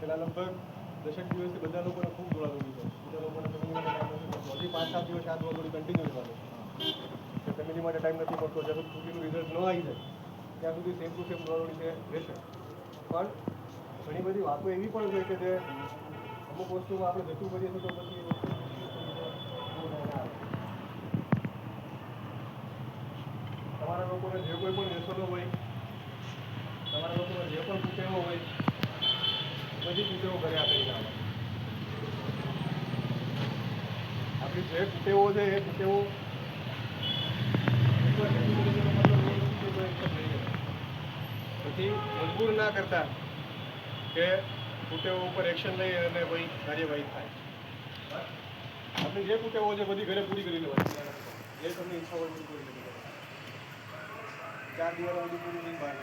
છેલ્લા લગભગ દશક દિવસથી બધા લોકોને ખૂબ દોડાદોડી છે. બધા લોકોને ફેમિલી હજી 5-7 દિવસ આ દોડાદોડી કન્ટિન્યુ ચાલે છે. ફેમિલી માટે ટાઈમ નથી મળતો. જ્યાં સુધી છૂટીનું રિઝલ્ટ ન આવી જાય ત્યાં સુધી સેમ ટુ સેમ દોડાદોડી છે રહેશે. પણ ઘણી બધી વાતો એવી પણ છે કે જે અમુક વસ્તુમાં આપણે જતું કરીએ છીએ તો પછી તમારા લોકોને જે કોઈ પણ વ્યસનો હોય, તમારા લોકોને જે પણ કુટેવો હોય, બધી કુટેવો ઘરે આપી આવે. આપણી જે કુટેવો છે એ કુટેવો પછી મજબૂર ના કરતા કે કુટેવો ઉપર એક્શન લઈ અને કોઈ કાર્યવાહી થાય. આપણી જે કુટેવો છે બધી ઘરે પૂરી કરી લેવાની. જે તમને ઈચ્છા હોય પૂરી કરી લેવાની. 4 દિવસ બધી પૂરી નહીં બહાર